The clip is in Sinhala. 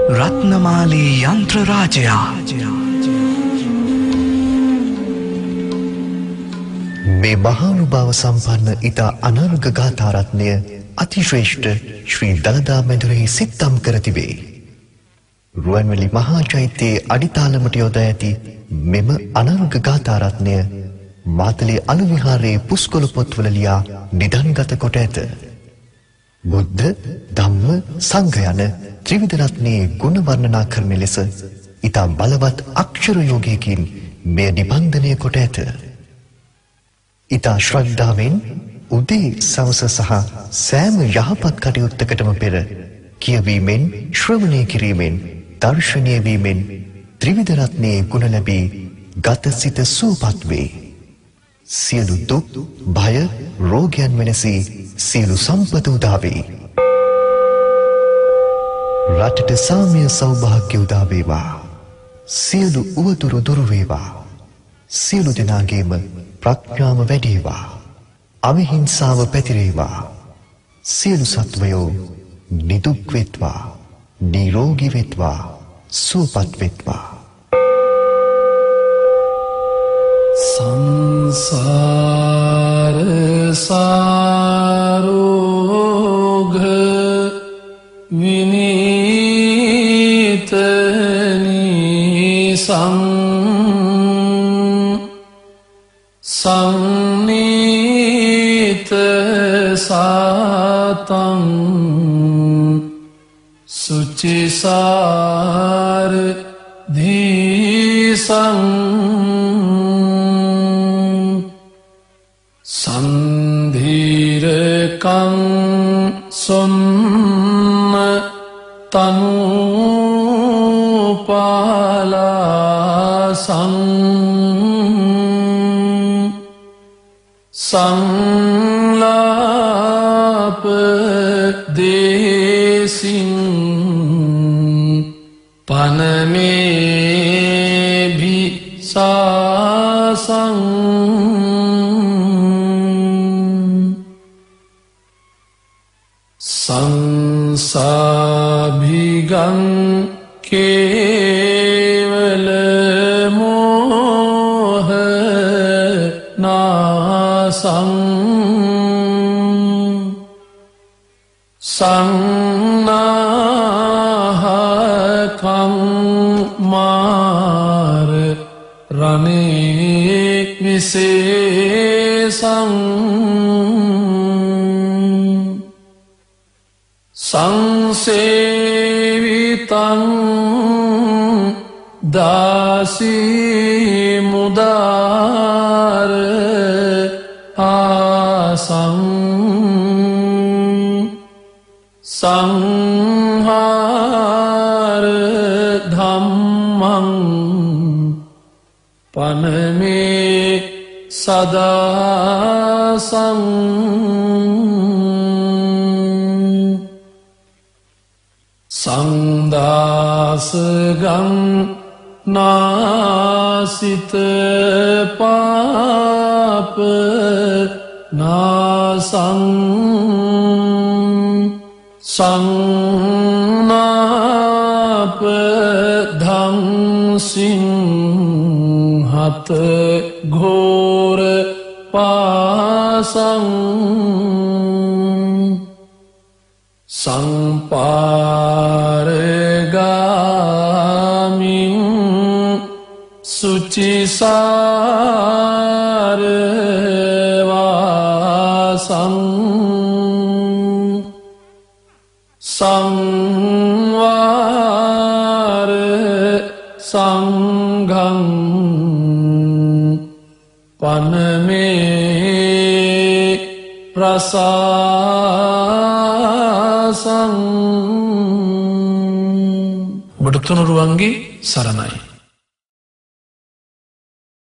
රත්නමාලී යන්ත්‍ර රාජයා මේ මහානුභාව සම්පන්න ඉතා අනර්ඝ ගාථා රත්නය අතිශ්‍රේෂ්ඨ ශ්‍රී දළදා මැදුරෙහි සිත්තම් කර තිබේ. රුවන්වැලි මහා චෛත්‍යයේ අඩිතාලමට යොදා ඇති මෙම අනර්ඝ ගාථා රත්නය මාතලේ අලු විහාරයේ පුස්කොළ පොත්වල ලියා නිධන්ගත කොට ඇත. බුද්ධ, ධම්ම, සංඝ යන ත්‍රිවිධ රත්නයේ ගුණ වර්ණනා කරන ලෙස ඉතා බලවත් අක්ෂර යෝගයකින් මෙය නිබන්ධනය කොට ඇත. ඉතා ශ්‍රද්ධාවෙන් උදේ සවස සහ සෑම යහපත් කටයුත්තකටම පෙර කියවීමෙන් ශ්‍රවණය කිරීමෙන් දර්ශනය වීමෙන් ත්‍රිවිධ රත්නයේ ගුණ ලැබී ගත සිත සුවපත් වේ. සියලු දුක් භය රෝගයන් වෙනසී සියලු සම්පත උදා වේ. රටට සාමය සෞභාග්‍ය උදා වේවා. සියලු උවදුරු දුරු වේවා. සියලු දෙනාගේම ප්‍රඥාව වැඩේවා. අවිහිංසාව පැතිරේවා. සියලු සත්වයෝ නිදුක් වෙත්වා. නිරෝගී වෙත්වා. සුවපත් වෙත්වා. සංසාර සාරෝග විනීත නිසං සංනීත සාතං සුචිසාර ධීසං සන්ධීරකං සොම්ම තනුපාලාසං සංලාප දේසින් පනමේ භිසාසං සංසාභිගං කේවල මෝහ නාසං සංනාහකං මාර රණේ විශේෂං සංසේවිතං දාසී මුදාර ආසං සංහාර ධම්මං පනමේ සදාසං සංදාසගං නාසිත පාප නාසං සංනාප ධම්සිං හත ඝෝර පාසං සංපාරගාමින් සුචිසාර වාසං සංවාර සංඝං පනමේ රසාසං. ඔබට තුනුරුවන්ගේ සරණයි.